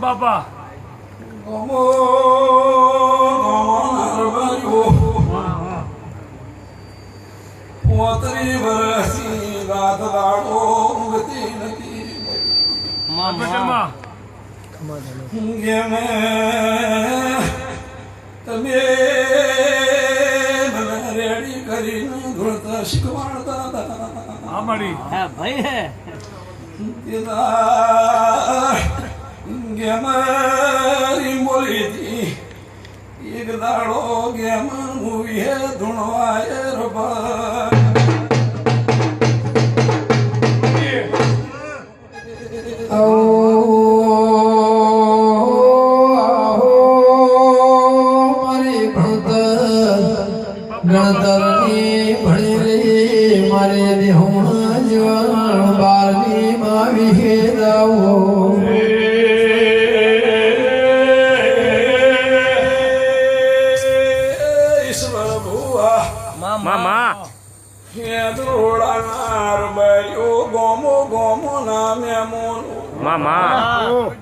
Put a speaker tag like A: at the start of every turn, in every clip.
A: બાપા
B: ગમો નરવાયો પોતરી વરસી રાત દાડો ઊંઘતી નથી
A: મામા
B: ગેમે તમે મને રેડી કરીને ધૂળતા શીખવાડતા હતા
A: આમડી
C: હા ભાઈ હે
B: ગેમારી બોલી હતી એક દાડો ગેમ મૂવી હે ધૂણવાય રબા
D: ગણતરની ભણેલી મારે દેહમાં જવાન બારની માં વિહેરાવો
B: ઈશ્વર ભુવા
C: મામા
B: હે ધોળાનાર બયો ગોમો ગોમો નામે મોનો
C: મામા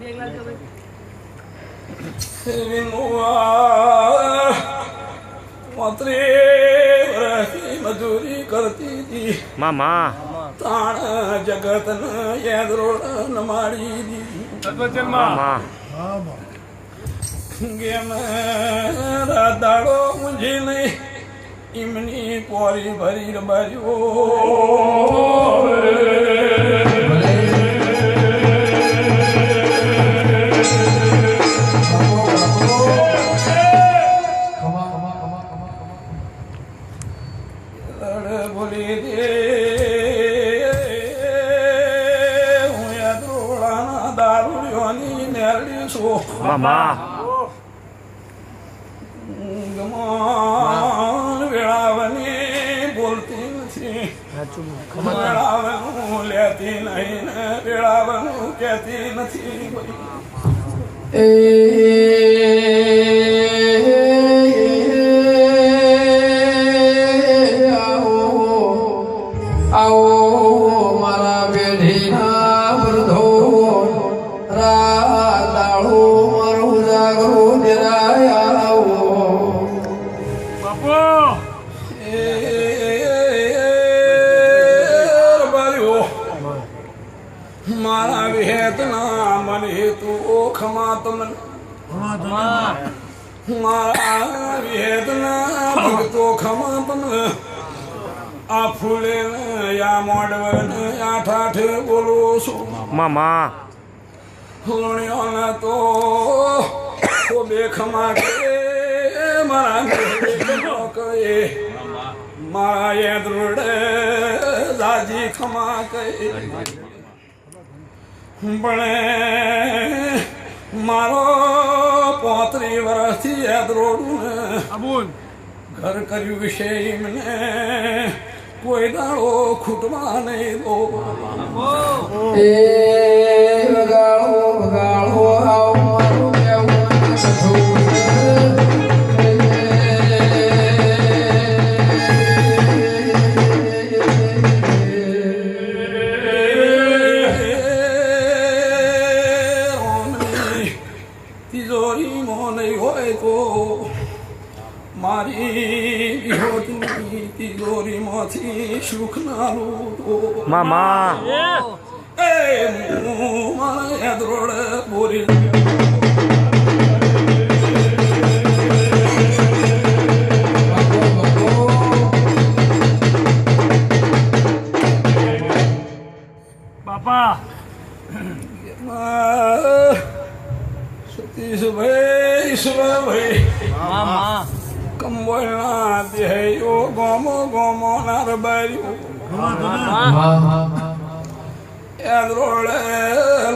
B: વિનુઆ પોતરી વરસી મજૂરી કરતી હતી
C: મામા
B: તાણ જગત ન યાદરોડ નમાડી દી
C: મામા
B: ગેમ દાડો મુંજી નહીં ઇમની પોરી ભરી રબાર્યો બોલી દે હું યાદરોડાના દારૂડિયોની નેરડી છું
C: મામા
B: ગમાન વેળાવની બોલતી નથી વેળાવનું લેતી નહીં ને વેળાવનું કહેતી નથી
D: આવો મારા બેઢીના વૃદ્ધો રાત દાડો મારું જાગરું દેરાયા આવો
A: બાપો
B: મારા વિહેતના મને તું ઓખમાં તમને મારા વિહેતના ભક્તો ખમા તમને આ ફૂલે યા મોડવન આઠ આઠ બોલો છું
C: મામા
B: ફૂલણીઓને તો બે ખમા કે મારા કહે મારા યાદ રોડે દાજી ખમા કહે પણ મારો 35 વર્ષથી યાદ રોડું
A: અબુન
B: ઘર કર્યું વિશે મને કોઈ દાડો ખૂટવા નહીં દો
D: એ વગાડો વગાડો આવો મારું કેવું
B: તિજોરીમાં નહીં હોય તો મારી વિહોતની તિજોરીમાંથી સુખ ના લૂટો
C: મામા
B: એ હું મારા યાદરોડ બોરી
A: બાપા
B: સતીશભાઈ ઈશ્વરભાઈ
C: મામા
B: કંબોળના દેહયો ગોમો ગોમો ના રબાર્યો યાદરોડે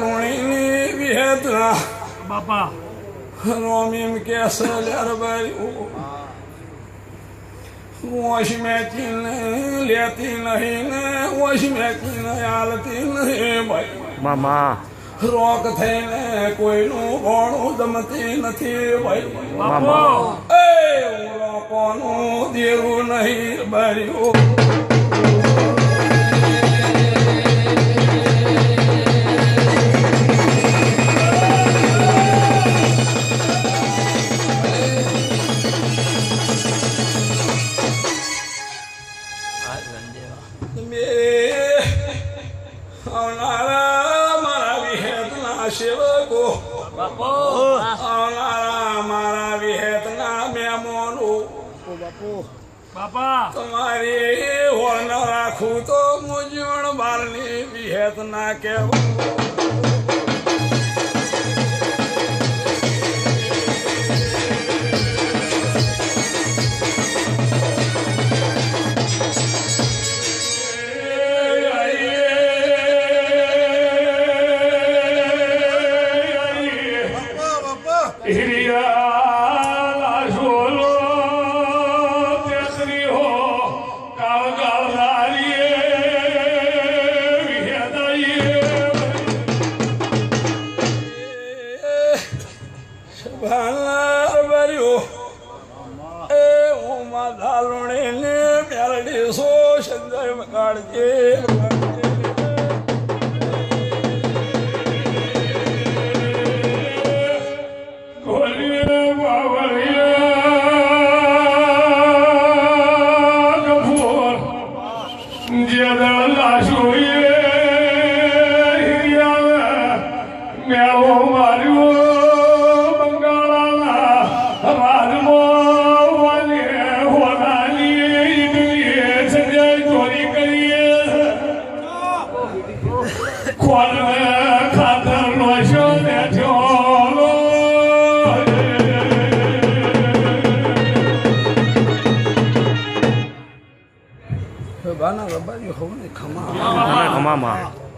B: લુણીની વિહેતના
A: બાપા
B: રોમીમ કેસલ રબાર્યો વોશ મેચીન લેતી નહીં ને વોશ મેચીન આલતી નહીં ભાઈ
C: મામા
B: રોક થઈને કોઈનું ગોણું જમતી નથી ભાઈ
A: બાપો
B: એ લોકોનું દેવું નહીં બાર્યો આવનારા મારા વિહેતના સેવકો
C: બાપુ
B: આવનારા મારા વિહેતના મહેમાનો
A: બાપા
B: તમારી હોળ ન રાખું તો મૂંઝવણ બારની વિહેતના કહેવું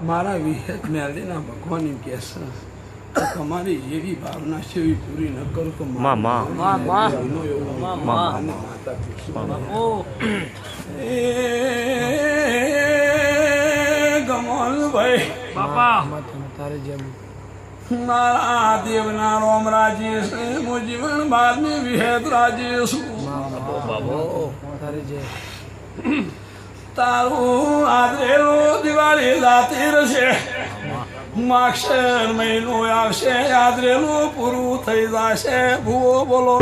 B: મારા વિહેત મેળીના ભગવાન એમ કહે છે તમારી જેવી ભાવના છે એવી પૂરી ન કરું તો ગમનભાઈ
A: બાપા
B: મારા દેવના રોમ રાજી છે હું જીવન બારની વિહેત રાજી છું તારું આદરેલું દિવાળી જાતી રહેશે માક્ષર મહિનો આવશે આદરેલું પૂરું થઈ જશે ભૂવો બોલો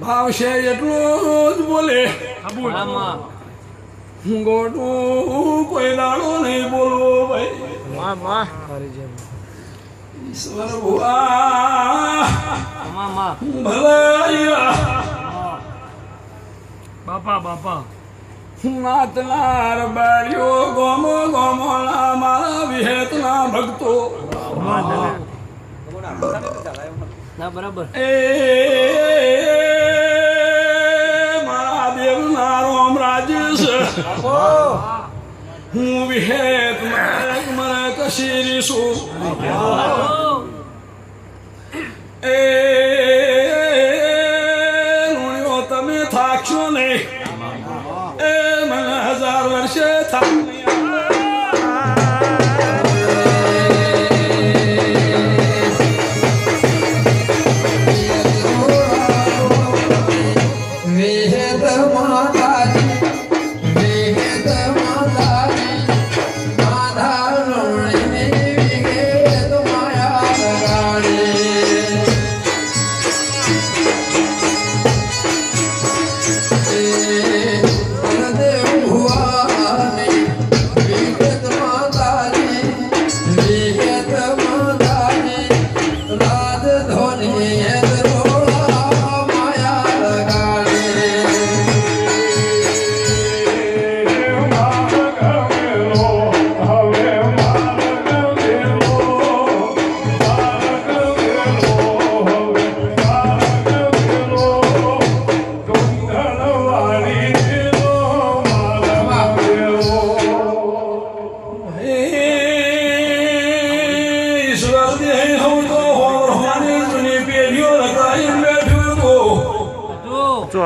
B: ભાવશે એટલું જ બોલે ગોટું કોઈ દાડો નહીં બોલવો ભાઈ ઈશ્વર ભુવા ભલા
A: બાપા બાપા
B: નાતનાર બાળ્યો ગોમો ગોમોના મારા વિહેતના ભક્તો
C: બરાબર
B: મારા દેવના રોમ રાજેશ હું વિહેત મને કશીરી છું ઋણ્યો તમે થાકશો નહીં એ મને 1000 વર્ષે થાક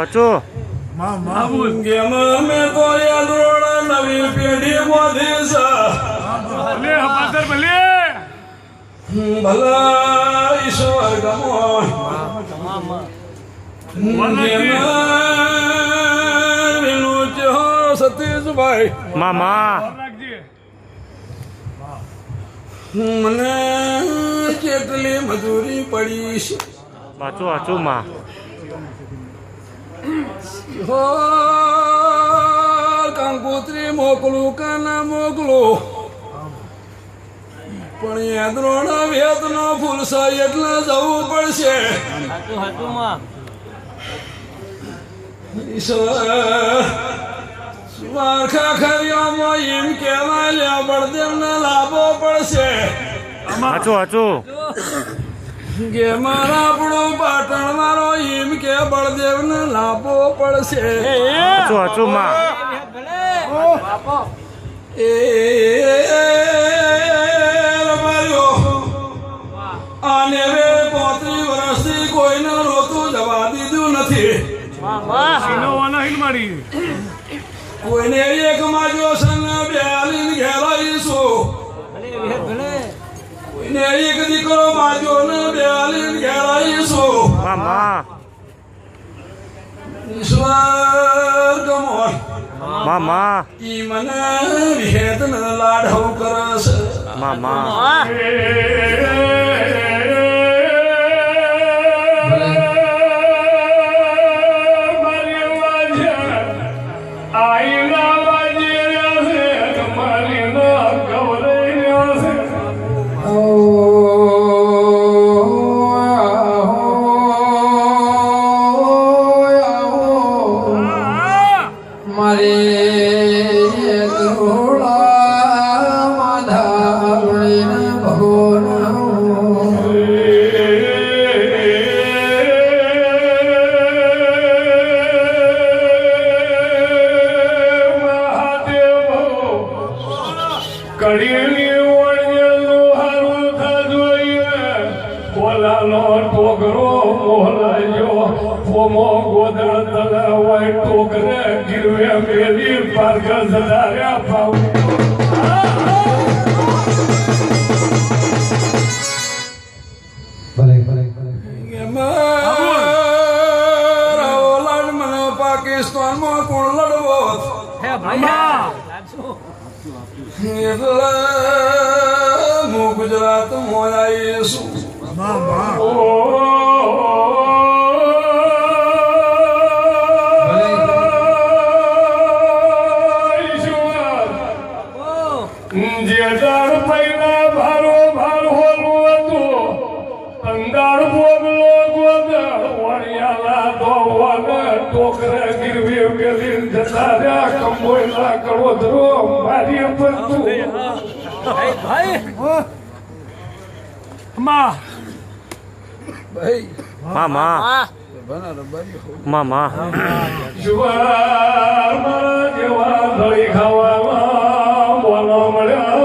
C: Acu.
B: Gema me koya drola na નવી પેઢી બોધી છે
A: ભલે હપાસર ભલે
B: ભલા ઈશ્વર ગમો સતીશભાઈ
E: મામા
A: રાખજે
B: મને કેટલી મજૂરી પડી છે
E: વાંચું વાંચું માં
B: હો કંકોત્રી મોકલું કાના મોકલું પણ યાદરોનો વેદનો ફૂલશે એટલે જવું પડશે
C: હાચું હાચું માં
B: ઈશ્વર માખા ખરીઓમાં એમ કહેવાય લે બળદેવને લાભો પડશે
E: વાંચું વાંચું
B: કે મારા આપણું પાટણ મારો એમ કે બળદેવને લાભો પડશે
E: વાંચું વાંચું માં
C: બાપો
B: એ રબાર્યો આને વે 35 વર્ષથી કોઈને રોતું જવા દીધું નથી
A: સીનો વાના હિન મારી
B: કોઈને એક માજો સન બેલીન ઘેરાઈશું
C: ભલે
B: કોઈને એક દીકરો માજો ને બેલીન ઘેરાઈશું
E: મામા
B: ઈશ્વર ગમોર
E: મામા
B: ઈ મને વેદન લાડવ કરશે
E: મામા
A: કડીની વણિયાનું હારું થજોઈએ બોલાનો ટોકરો મોલાયો પોમો ગોદળ તલાવાય ટોકરે ગીરવે મેલી પાર્ક સદાર્યા પાવ
B: ઓલાડ મને પાકિસ્તાનમાં કોણ લડવો
C: હે ભાઈ હાચું
B: એટલે હું ગુજરાતમાં આવીશું
A: જે દાળ પૈના ભારો ભાર હોલું હતું અંગાળ બોગલો ગોદળ વણિયાલા દોવાને ટોકરે ગીરવી મેલી જતા રહ્યા કંબોયલા કડોદરો મારી બધું
C: ભાઈ
A: માં
B: ભાઈ
E: મામા મામા
A: જુવાર મારા જેવા ધળી ખાવામાં બોલો મળ્યો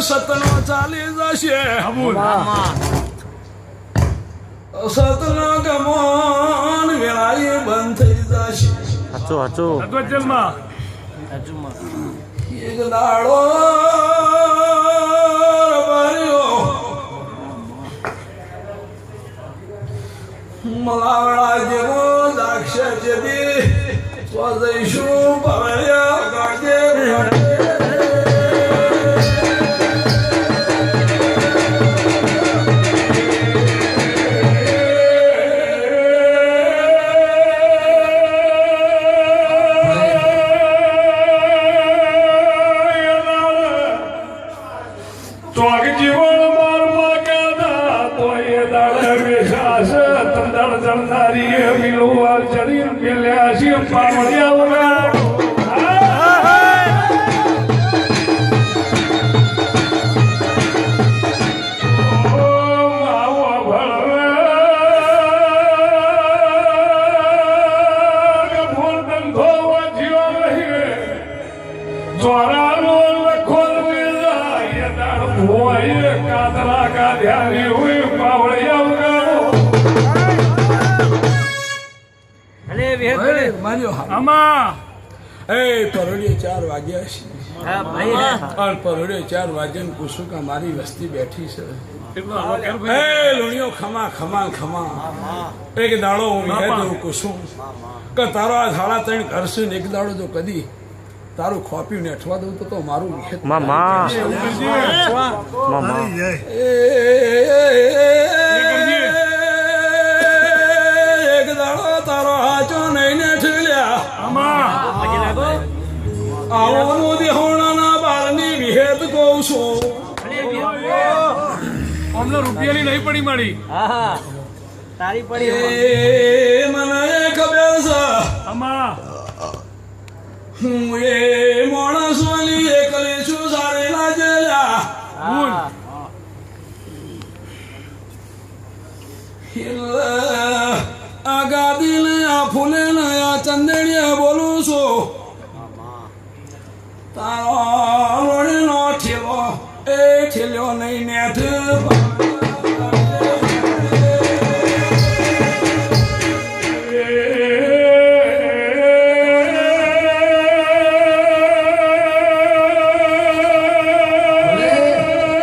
B: સતનો ચાલી જશે
C: મામા
B: સતનો ગમન વેળાએ બંધ થઈ જશે
E: વાંચું વાંચું
A: જન્મમાં
C: હાચું માં
B: એક દાડો રબાર્યો મલાવડા જેવો દાક્ષ જેદી સ્વજઈશું ભવ્યા ગાજે
A: ચોક જીવન મારમાં ગયા તો એ દાડે બેસાશે તંદળ જણનારી મિલવા ચડી મેલ્યા છે પાવડિયા વગર ચોરાનો લખો કાતરા જળનારી હોય પાવળિયા વગાડો.
C: ભલે વિહત ભલે
B: માર્યો હા
A: આમાં
B: એ પરોડીએ 4 વાગ્યા છે
C: હા ભાઈ
B: અને પરોડીએ 4 વાગ્યા ને પૂછું કે મારી વસ્તી બેઠી છે
A: એટલો વગર
B: એ
A: ભાઈ
B: લુણિયો ખમા ખમા ખમા એક દાડો હું વિહે દઉં પૂછું કે તારો આ 3.5 ઘર છે ને એક દાડો જો કદી તારું ખોપ્યું ને અઠવા દઉં તો મારું વિહે
E: મામા મામા
B: એક દાડો તારો હાચો નહીં ને ઠેલ્યા
A: આમાં
C: પછી લાગો
B: આવો દેહોણાના બારની વિહેત કહું છું
C: ભલે વિહત
A: અમને રૂપિયાની નહીં પડી મળી.
C: હા હા તારી પડી
B: એ મને ખબર છે
A: આમાં
B: હું એ માણસોની એકલી છું સારી લાગેલા
C: હા
B: આ ગાદી ને આ ફૂલે ને આ ચંદડીએ બોલું છું તારો લોણીનો ઠેલો એ ઠેલ્યો નહીં નેઠ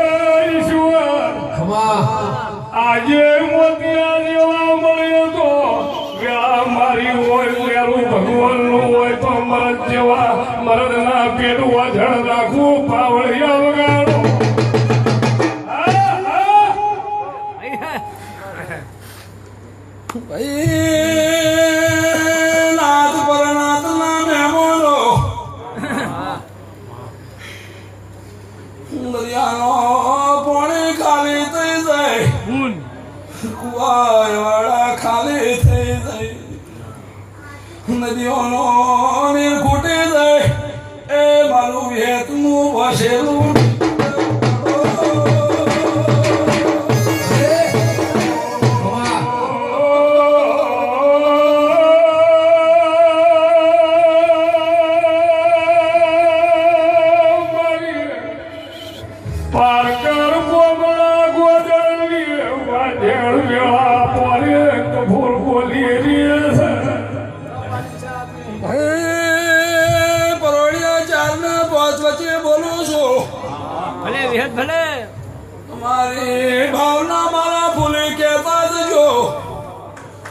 A: ઈશ્વર
D: ખમા
A: આજે મોતિયા જેવા મળ્યો તો વેળા મારી હોય વેરું ભગવાનનું હોય તો મરદ જેવા મરદના પેટું અજળ રાખવું પાવળિયા વગાડો.
B: ભાઈ નાથ પરનાથ ના મહેમાનો દરિયાનો પાણી ખાલી થઈ જાય
A: ગુણ
B: કુવાવાળા ખાલી થઈ જાય નદીઓનો નીર ખૂટી જાય એ મારું વેતનું વસેલું
D: ખમા
A: પારકર બોમણા ગોદળીએ વાજેણ વેળા પોરે કભૂર બોલી રીએ છે.
B: પરોડિયા 4 ને 5 વચ્ચે બોલું છું
C: ભલે વિહત ભલે
B: મારી ભાવના મારા ભૂલી કહેતા જજો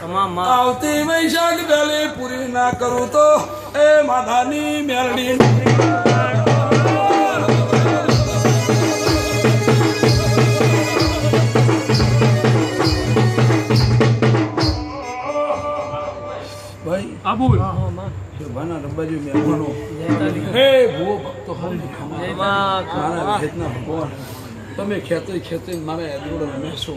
C: તમામ માં
B: આવતી વૈશાખ પહેલી પૂરી ના કરું તો એ માધાની મેરડી ભાઈ
A: આબુલ
B: શોભાના રબ્બાજી મહેમાનો હે ભૂવો ભક્તો હમ
C: જય માં
B: મારા વિહેતના ભગવાન તમે ખેતે મારા યાદોડો રમેશો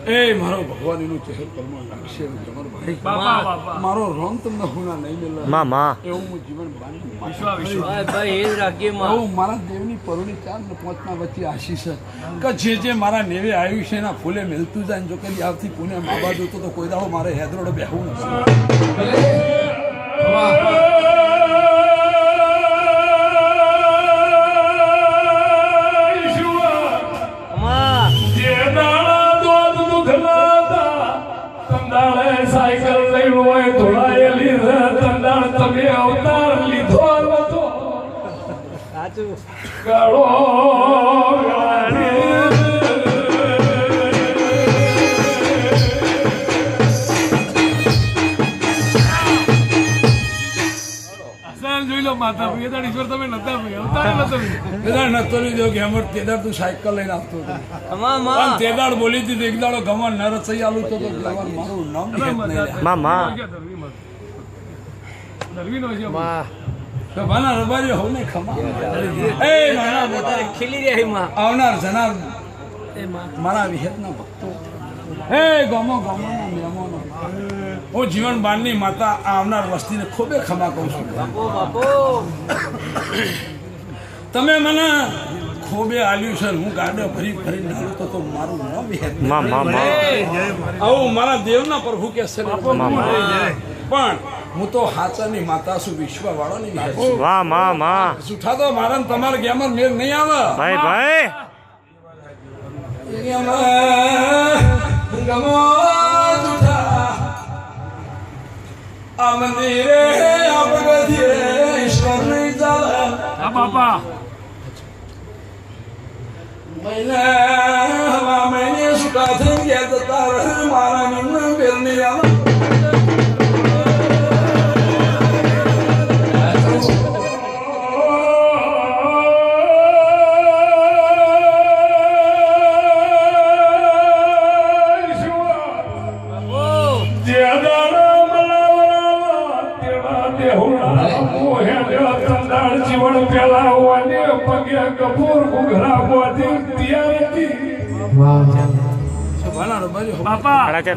B: એ મારો ભગવાન એનું ચહેર પરમા લાગશે તમારો ભાઈ
A: બાપા બાપા
B: મારો રોમ તમને હુના નહીં મળે
E: મામા
B: એવું હું જીવન બાંધી
C: ભાઈ ભાઈ એ જ રાખીએ માં
B: હું મારા દેવની પરોની 4 ને 5 ના વચ્ચે આશીષ છે કે જે મારા નેવે આવ્યું છે એના ફૂલે મેલતું જાય ને જો કદી આવતી પુણે મા બાજુ તો કોઈ દાડો મારે હેદરોડે બેહવું નથી
C: માં
A: જે દાણા દોધ દૂધના હતા, તંદાળે સાયકલ લઈ હોય ધોળાયેલી છે, તંદાળ તમે અવતાર લીધો નતો.
C: સાચું
A: કાળો વેળાની જોઈ લો માતા ભાઈ ઈશ્વર તમે નતા ભાઈ અવતાર નતો
B: કેદાર નતો લીધો કે અમર કેદાર તું સાયકલ લઈને આવતો હતો
C: તમામ
B: પણ
C: માં
B: તેદાર બોલી હતી એક દાડો ગમન નરસ થઈ આલું તો ગમન મારું નામ હેત નહીં લે.
E: મામા
A: ધરવી નો છે
B: તો ભાના રબારી હોવ ને ખમા એ નાના મોટા
C: ખીલી રહી માં
B: આવનાર જનાર
C: એ માં
B: મારા વિહેતના ભક્તો હે ગમોના મહેમાનો હું જીવન બારની માતા આવનાર વસ્તીને ખૂબે ખમા કહું છું
C: બાપો બાપો
B: તમે મને ખૂબે આલ્યું છે હું ગાડો ભરી ભરી નાલું તો મારું ન વિહેત
E: મામા
B: આવું મારા દેવના પ્રભુ કે છે પણ હું તો હાચાની માતા છું વિશ્વવાળાની વિહેત છું.
E: વાહ મામા
B: જૂઠા તો મારા ને તમારા ગેમર મેળ નહીં આવે
E: ભાઈ ભાઈ
B: આ મંદિરે આ પગથિયે ઈશ્વર નહીં ચાલે
A: હા બાપા
B: મહિને સુકા થઈ ગયા જતા રહે મારા નિમ્ન બેલની આવે
A: જીવન પેલા હોવાની પગે કપૂર ઘુઘરા બોધી તિયારી બાપા
E: ખડા છે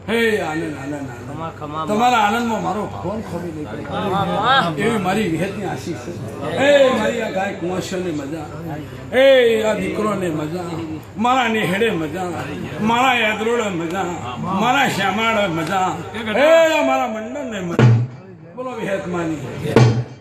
B: હે આનંદ આનંદ આનંદ
C: ખમા ખમા
B: તમારા આનંદમાં મારો કોણ ખોબી નહીં પડે એવી મારી વિહેતની આશીષ છે એ મારી આ ગાય કુંવરશોની મજા એ આ દીકરોને મજા મારા નેહડે મજા મારા યાદરોડે મજા મારા શ્યામાડે મજા એ મારા મંડળને મજા બોલો વિહેતમાની